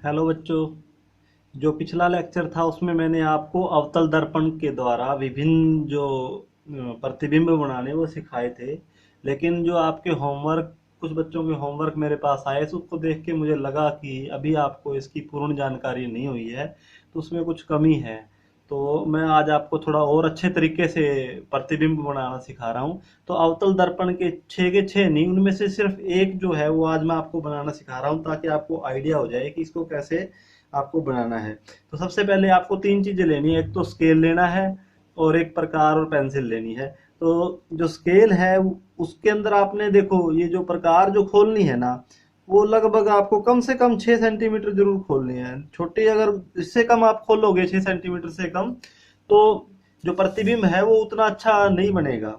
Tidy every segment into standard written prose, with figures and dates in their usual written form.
Hello बच्चों। जो पिछला लेक्चर था उसमें मैंने आपको अवतल दर्पण के द्वारा विभिन्न जो प्रतिबिंब बनाने वो सिखाए थे। लेकिन जो आपके होमवर्क, कुछ बच्चों के होमवर्क मेरे पास आए तो उसको देख के मुझे लगा कि अभी आपको इसकी पूर्ण जानकारी नहीं हुई है, तो उसमें कुछ कमी है। तो मैं आज आपको थोड़ा और अच्छे तरीके से प्रतिबिंब बनाना सिखा रहा हूँ। तो अवतल दर्पण के छः नहीं, उनमें से सिर्फ एक जो है वो आज मैं आपको बनाना सिखा रहा हूँ, ताकि आपको आइडिया हो जाए कि इसको कैसे आपको बनाना है। तो सबसे पहले आपको तीन चीजें लेनी है। एक तो स्केल लेना है, और एक प्रकार और पेंसिल लेनी है। तो जो स्केल है उसके अंदर आपने देखो, ये जो प्रकार जो खोलनी है ना, वो लगभग आपको कम से कम 6 सेंटीमीटर जरूर खोलनी है। छोटी, अगर इससे कम आप खोलोगे, 6 सेंटीमीटर से कम, तो जो प्रतिबिंब है वो उतना अच्छा नहीं बनेगा।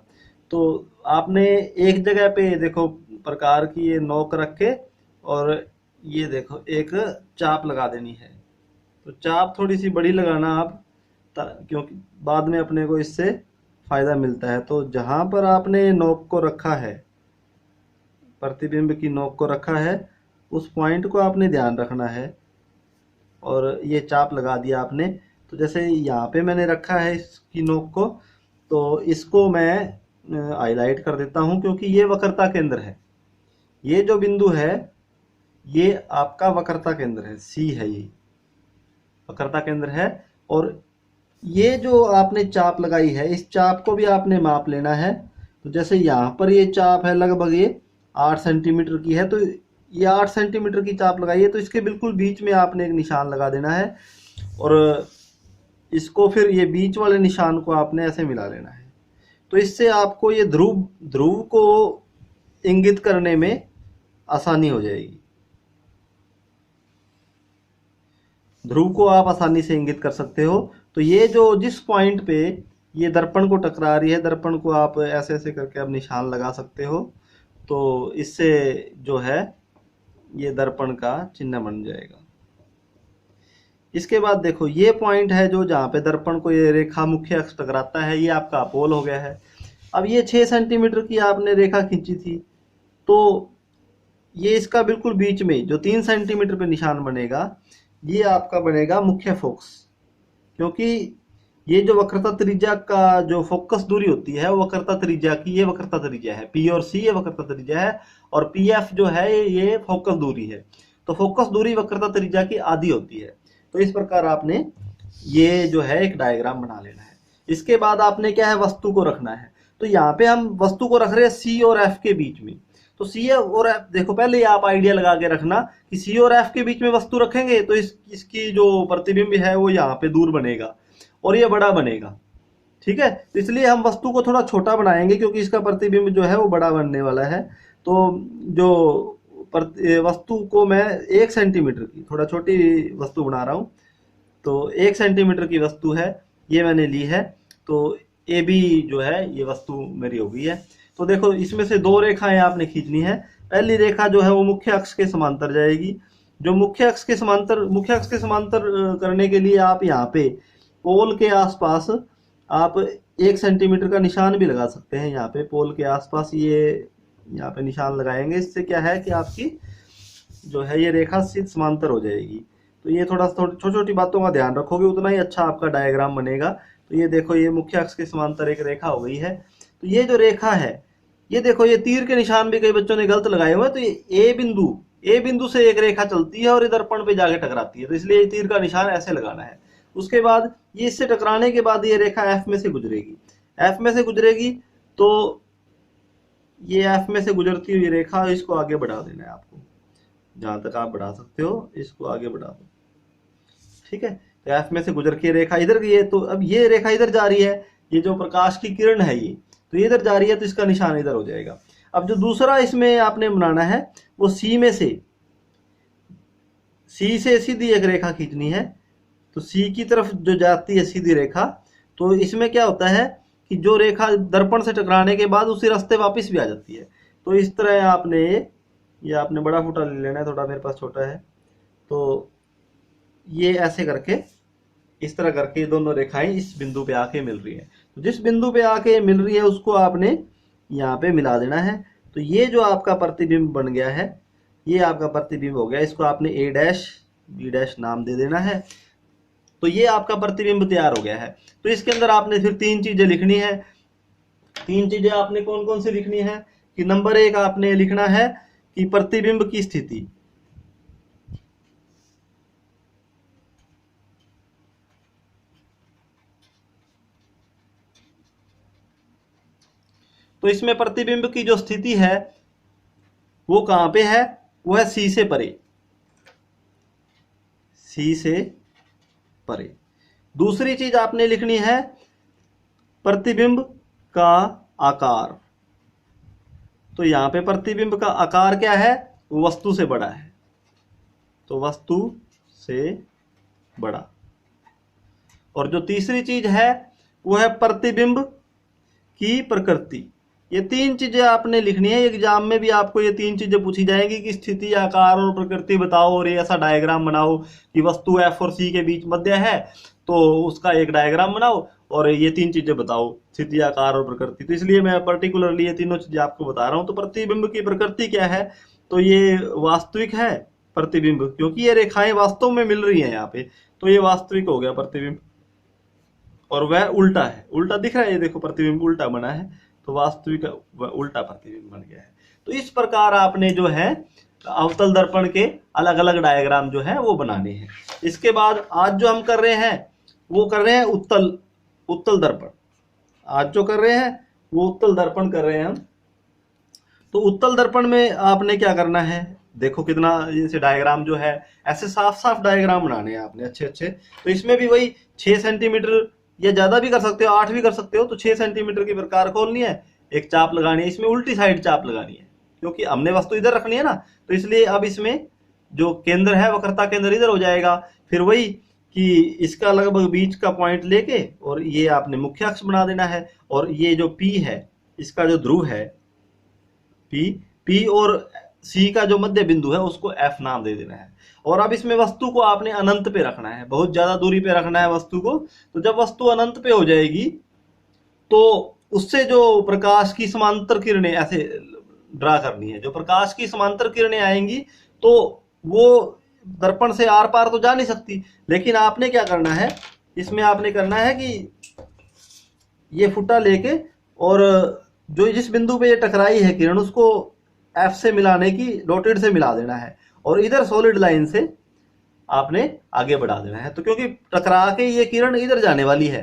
तो आपने एक जगह पे देखो प्रकार की ये नोक रख के, और ये देखो एक चाप लगा देनी है। तो चाप थोड़ी सी बड़ी लगाना आप, क्योंकि बाद में अपने को इससे फायदा मिलता है। तो जहां पर आपने नोक को रखा है, प्रतिबिंब की नोक को रखा है, उस पॉइंट को आपने ध्यान रखना है। और ये चाप लगा दिया आपने। तो जैसे यहाँ पे मैंने रखा है इसकी नोक को, तो इसको मैं हाईलाइट कर देता हूँ, क्योंकि ये वक्रता केंद्र है। ये जो बिंदु है ये आपका वक्रता केंद्र है, सी है, ये वक्रता केंद्र है। और ये जो आपने चाप लगाई है, इस चाप को भी आपने माप लेना है। तो जैसे यहाँ पर ये चाप है, लगभग ये 8 सेंटीमीटर की है। तो ये 8 सेंटीमीटर की चाप लगाई है, तो इसके बिल्कुल बीच में आपने एक निशान लगा देना है। और इसको फिर ये बीच वाले निशान को आपने ऐसे मिला लेना है। तो इससे आपको ये ध्रुव ध्रुव को इंगित करने में आसानी हो जाएगी। ध्रुव को आप आसानी से इंगित कर सकते हो। तो ये जो जिस पॉइंट पे ये दर्पण को टकरा रही है, दर्पण को आप ऐसे ऐसे करके अब निशान लगा सकते हो। तो इससे जो है ये दर्पण का चिन्ह बन जाएगा। इसके बाद देखो ये पॉइंट है जो जहाँ पे दर्पण को ये रेखा मुख्य अक्ष टकराता है, ये आपका अपोल हो गया है। अब ये 6 सेंटीमीटर की आपने रेखा खींची थी, तो ये इसका बिल्कुल बीच में जो 3 सेंटीमीटर पे निशान बनेगा, ये आपका बनेगा मुख्य फोकस। क्योंकि ये जो वक्रता त्रिज्या का जो फोकस दूरी होती है, वो वक्रता त्रिज्या की, ये वक्रता त्रिज्या है, पी और सी ये वक्रता त्रिज्या है, और पी एफ जो है ये फोकस दूरी है। तो फोकस दूरी वक्रता त्रिज्या की आधी होती है। तो इस प्रकार आपने ये जो है एक डायग्राम बना लेना है। इसके बाद आपने क्या है, वस्तु को रखना है। तो यहाँ पे हम वस्तु को रख रहे हैं सी और एफ के बीच में। तो सी और एफ देखो, पहले आप आइडिया लगा के रखना कि सी और एफ के बीच में वस्तु रखेंगे तो इसकी जो प्रतिबिंब है वो यहाँ पे दूर बनेगा और ये बड़ा बनेगा। ठीक है, तो इसलिए हम वस्तु को थोड़ा छोटा बनाएंगे, क्योंकि इसका प्रतिबिंब जो है वो बड़ा बनने वाला है। तो जो वस्तु को मैं 1 सेंटीमीटर की थोड़ा छोटी वस्तु बना रहा हूँ। तो 1 सेंटीमीटर की वस्तु है, ये मैंने ली है। तो ए बी जो है ये वस्तु मेरी हो गई है। तो देखो इसमें से दो रेखाएं आपने खींचनी है। पहली रेखा जो है वो मुख्य अक्ष के समांतर जाएगी। जो मुख्य अक्ष के समांतर करने के लिए आप यहाँ पे पोल के आसपास आप 1 सेंटीमीटर का निशान भी लगा सकते हैं। यहाँ पे पोल के आसपास ये यहाँ पे निशान लगाएंगे। इससे क्या है कि आपकी जो है ये रेखा सीध समांतर हो जाएगी। तो ये थोड़ा छोटी छोटी बातों का ध्यान रखोगे, उतना ही अच्छा आपका डायग्राम बनेगा। तो ये देखो ये मुख्य अक्ष के समांतर एक रेखा हो गई है। तो ये जो रेखा है, ये देखो ये तीर के निशान भी कई बच्चों ने गलत लगाए हुए हैं। तो ये ए बिंदु से एक रेखा चलती है और ये दर्पण पे जाके टकराती है। तो इसलिए ये तीर का निशान ऐसे लगाना है। उसके बाद ये इससे टकराने के बाद ये रेखा एफ में से गुजरेगी। एफ में से गुजरेगी तो ये एफ में से गुजरती हुई रेखा, इसको आगे बढ़ा देना है आपको। जहां तक आप बढ़ा सकते हो इसको आगे बढ़ा दो। ठीक है, तो एफ में से गुजर के रेखा इधर गई है। तो अब ये रेखा इधर जा रही है, ये जो प्रकाश की किरण है ये, तो ये इधर जा रही है, तो इसका निशान इधर हो जाएगा। अब जो दूसरा इसमें आपने बनाना है वो सी से सीधी एक रेखा खींचनी है। तो सी की तरफ जो जाती है सीधी रेखा, तो इसमें क्या होता है कि जो रेखा दर्पण से टकराने के बाद उसी रास्ते वापस भी आ जाती है। तो इस तरह आपने ये आपने बड़ा फुटा ले लेना है, थोड़ा मेरे पास छोटा है। तो ये ऐसे करके, इस तरह करके दोनों रेखाएं इस बिंदु पे आके मिल रही है। तो जिस बिंदु पे आके मिल रही है उसको आपने यहाँ पे मिला देना है। तो ये जो आपका प्रतिबिंब बन गया है, ये आपका प्रतिबिंब हो गया। इसको आपने ए डैश बी डैश नाम दे देना है। तो ये आपका प्रतिबिंब तैयार हो गया है। तो इसके अंदर आपने फिर 3 चीजें लिखनी है। 3 चीजें आपने कौन कौन सी लिखनी है कि नंबर 1 आपने लिखना है कि प्रतिबिंब की स्थिति, तो इसमें प्रतिबिंब की जो स्थिति है वो कहां पे है, वो है सी से परे, सी से परे। दूसरी चीज आपने लिखनी है प्रतिबिंब का आकार। तो यहां पे प्रतिबिंब का आकार क्या है, वो वस्तु से बड़ा है, तो वस्तु से बड़ा। और जो तीसरी चीज है वो है प्रतिबिंब की प्रकृति। ये 3 चीजें आपने लिखनी है। एग्जाम में भी आपको ये 3 चीजें पूछी जाएंगी कि स्थिति, आकार और प्रकृति बताओ, और ये ऐसा डायग्राम बनाओ कि वस्तु एफ और सी के बीच मध्य है तो उसका एक डायग्राम बनाओ और ये 3 चीजें बताओ, स्थिति, आकार और प्रकृति। तो इसलिए मैं पर्टिकुलरली ये तीनों चीजें आपको बता रहा हूं। तो प्रतिबिंब की प्रकृति क्या है, तो ये वास्तविक है प्रतिबिंब, क्योंकि ये रेखाएं वास्तव में मिल रही है यहाँ पे, तो ये वास्तविक हो गया प्रतिबिंब। और वह उल्टा है, उल्टा दिख रहा है, ये देखो प्रतिबिंब उल्टा बना है, तो वास्तविक उल्टा प्रतिबिंब बन गया है। तो इस प्रकार आपने जो है अवतल दर्पण के अलग अलग डायग्राम जो है वो बनाने हैं। इसके बाद आज जो हम कर रहे हैं वो कर रहे हैं उत्तल दर्पण। आज जो कर रहे हैं वो उत्तल दर्पण कर रहे हैं हम। तो उत्तल दर्पण में आपने क्या करना है, देखो कितना जैसे डायग्राम जो है ऐसे साफ साफ डायग्राम बनाने हैं आपने अच्छे अच्छे। तो इसमें भी वही 6 सेंटीमीटर या ज्यादा भी कर सकते हो, 8 भी कर सकते हो। तो 6 सेंटीमीटर की प्रकार खोलनी है, एक चाप लगानी है, इसमें उल्टी साइड चाप लगानी है क्योंकि हमने वस्तु इधर रखनी है ना, तो इसलिए अब इसमें जो केंद्र है वक्रता केंद्र इधर हो जाएगा। फिर वही कि इसका लगभग बीच का पॉइंट लेके और ये आपने मुख्य अक्ष बना देना है। और ये जो P है इसका जो ध्रुव है P और C का जो मध्य बिंदु है उसको F नाम दे देना है। और अब इसमें वस्तु को आपने अनंत पे रखना है, बहुत ज्यादा दूरी पे रखना है वस्तु को। तो जब वस्तु अनंत पे हो जाएगी तो उससे जो प्रकाश की समांतर किरणें ऐसे ड्रा करनी है, जो प्रकाश की समांतर किरणें आएंगी तो वो दर्पण से आर पार तो जा नहीं सकती, लेकिन आपने क्या करना है, इसमें आपने करना है कि ये फुट्टा लेके और जो जिस बिंदु पे ये टकराई है किरण उसको F से मिलाने की, डॉटेड से मिला देना है और इधर सॉलिड लाइन से आपने आगे बढ़ा देना है। तो क्योंकि टकरा के ये किरण इधर जाने वाली है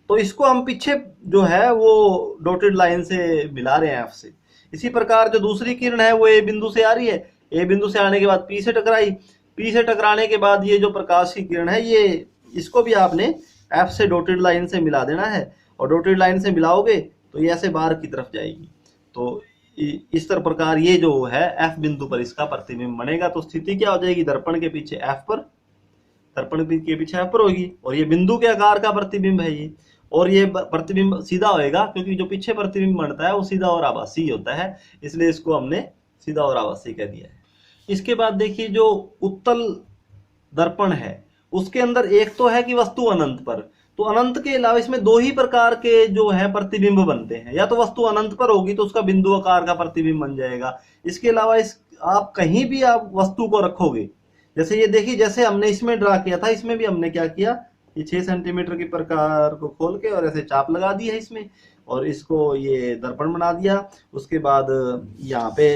तो इसको हम पीछे जो है वो डॉटेड लाइन से मिला रहे हैं F से। इसी प्रकार जो दूसरी किरण है वो ए बिंदु से आ रही है, ए बिंदु से आने के बाद P से टकराई, P से टकराने के बाद ये जो प्रकाश की किरण है ये इसको भी आपने F से डॉटेड लाइन से मिला देना है। और डॉटेड लाइन से मिलाओगे तो ये ऐसे बाहर की तरफ जाएगी। तो इस तरह प्रकार ये जो है F बिंदु पर इसका प्रतिबिंब बनेगा। तो स्थिति क्या हो जाएगी, दर्पण के पीछे F पर, दर्पण के पीछे F पर होगी और ये बिंदु के आकार का प्रतिबिंब है ये। और ये प्रतिबिंब सीधा होएगा क्योंकि जो पीछे प्रतिबिंब बनता है वो सीधा और आभासी होता है, इसलिए इसको हमने सीधा और आभासी कह दिया है। इसके बाद देखिए जो उत्तल दर्पण है उसके अंदर एक तो है कि वस्तु अनंत पर, तो अनंत के अलावा इसमें 2 ही प्रकार के जो है प्रतिबिंब बनते हैं। या तो वस्तु अनंत पर होगी तो उसका बिंदु आकार का प्रतिबिंब बन जाएगा। इसके अलावा आप कहीं भी आप वस्तु को रखोगे, जैसे ये देखिए जैसे हमने इसमें ड्रा किया था, इसमें भी हमने क्या किया, ये 6 सेंटीमीटर की प्रकार को खोल के और ऐसे चाप लगा दी है इसमें और इसको ये दर्पण बना दिया। उसके बाद यहाँ पे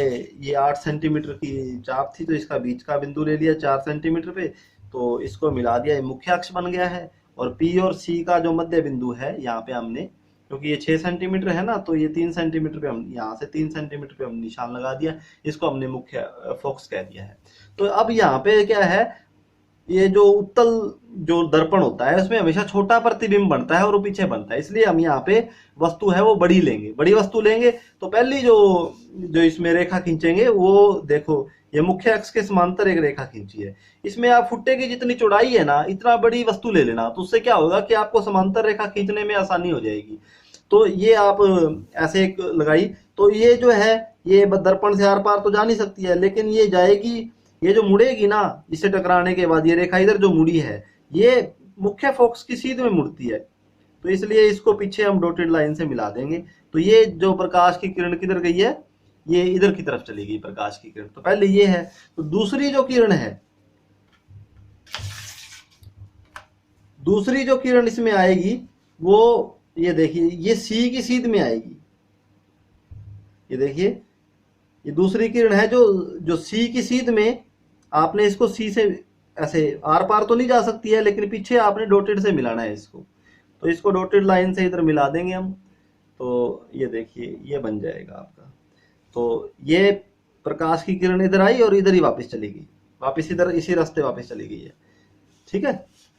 ये 8 सेंटीमीटर की चाप थी तो इसका बीच का बिंदु ले लिया 4 सेंटीमीटर पे, तो इसको मिला दिया, ये मुख्य अक्ष बन गया है। और P और C का जो मध्य बिंदु है यहाँ पे हमने, क्योंकि ये 6 सेंटीमीटर है ना, तो ये 3 सेंटीमीटर पे हम यहाँ से 3 सेंटीमीटर पे हम निशान लगा दिया, इसको हमने मुख्य फोकस कह दिया है। तो अब यहाँ पे क्या है, ये जो उत्तल जो दर्पण होता है उसमें हमेशा छोटा प्रतिबिंब बनता है और वो पीछे बनता है, इसलिए हम यहाँ पे वस्तु है वो बड़ी लेंगे, बड़ी वस्तु लेंगे। तो पहली जो इसमें रेखा खींचेंगे वो देखो ये मुख्य अक्ष के समांतर एक रेखा खींची है। इसमें आप फुट्टे की जितनी चौड़ाई है ना इतना बड़ी वस्तु ले लेना, तो उससे क्या होगा कि आपको समांतर रेखा खींचने में आसानी हो जाएगी। तो ये आप ऐसे एक लगाई, तो ये जो है ये दर्पण से आर पार तो जा नहीं सकती है, लेकिन ये जाएगी, ये जो मुड़ेगी ना इसे टकराने के बाद, ये रेखा इधर जो मुड़ी है ये मुख्य फोकस की सीध में मुड़ती है, तो इसलिए इसको पीछे हम डॉटेड लाइन से मिला देंगे। तो ये जो प्रकाश की किरण किधर गई है, ये इधर की तरफ चली गई प्रकाश की किरण। तो पहले ये है। तो दूसरी जो किरण है दूसरी जो किरण इसमें आएगी वो ये देखिए ये सी की सीध में आएगी। ये देखिए ये दूसरी किरण है जो जो सी की सीध में, आपने इसको सी से ऐसे आर पार तो नहीं जा सकती है, लेकिन पीछे आपने डॉटेड से मिलाना है इसको। तो इसको डॉटेड लाइन से इधर मिला देंगे हम, तो ये देखिए ये बन जाएगा आपका। तो ये प्रकाश की किरण इधर आई और इधर ही वापस चली गई, वापस इधर इसी रास्ते वापस चली गई है। ठीक है,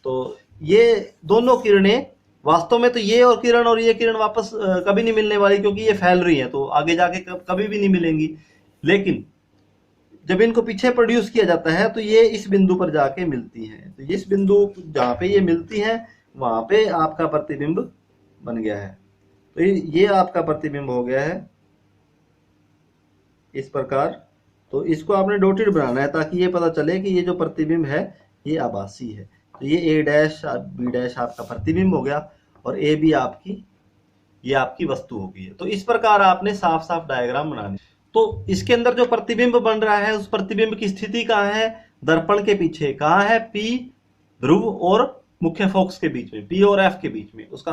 तो ये दोनों किरणें वास्तव में तो ये और किरण और ये किरण वापस कभी नहीं मिलने वाली, क्योंकि ये फैल रही है तो आगे जाके कभी भी नहीं मिलेंगी। लेकिन जब इनको पीछे प्रोड्यूस किया जाता है तो ये इस बिंदु पर जाके मिलती हैं। तो इस बिंदु जहां पे ये मिलती हैं वहां पे आपका प्रतिबिंब बन गया है। तो ये आपका प्रतिबिंब हो गया है इस प्रकार। तो इसको आपने डॉटेड बनाना है ताकि ये पता चले कि ये जो प्रतिबिंब है ये आभासी है। तो ये ए डैश बी डैश आपका प्रतिबिंब हो गया और ए बी आपकी ये आपकी वस्तु हो गई है। तो इस प्रकार आपने साफ साफ डायग्राम बनाने। तो इसके अंदर जो प्रतिबिंब बन रहा है उस प्रतिबिंब की स्थिति कहाँ है, दर्पण के पीछे कहाँ है, पी ध्रुव और मुख्य फोकस के बीच में, पी और एफ के बीच में। उसका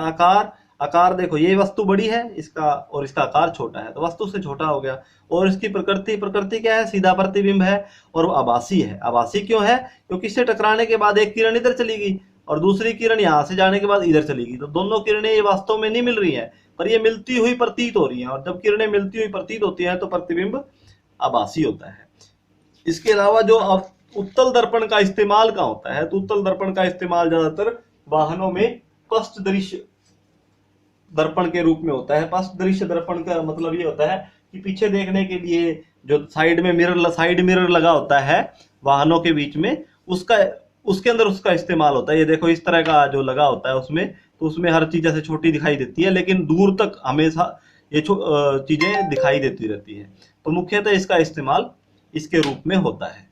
आकार देखो, ये वस्तु बड़ी है इसका और इसका आकार छोटा है, तो वस्तु से छोटा हो गया। और इसकी प्रकृति क्या है, सीधा प्रतिबिंब है और आभासी है। आभासी क्यों है, क्योंकि इससे टकराने के बाद एक किरण इधर चली गई और दूसरी किरण यहां से जाने के बाद इधर चली गई। तो दोनों किरणें ये वास्तव में नहीं मिल रही हैं, पर ये मिलती हुई प्रतीत हो रही हैं। और जब किरणें मिलती हुई प्रतीत होती हैं तो प्रतिबिंब आभासी होता है। इसके अलावा जो अब उत्तल दर्पण का इस्तेमाल कहाँ होता है, तो उत्तल दर्पण का इस्तेमाल ज्यादातर वाहनों में पश्च दृश्य दर्पण के रूप में होता है। पश्च दृश्य दर्पण का मतलब ये होता है कि पीछे देखने के लिए जो साइड मिरर लगा होता है वाहनों के बीच में, उसके अंदर उसका इस्तेमाल होता है। ये देखो इस तरह का जो लगा होता है उसमें, तो उसमें हर चीज ऐसे छोटी दिखाई देती है, लेकिन दूर तक हमेशा ये चीजें दिखाई देती रहती है। तो मुख्यतः इसका इस्तेमाल इसके रूप में होता है।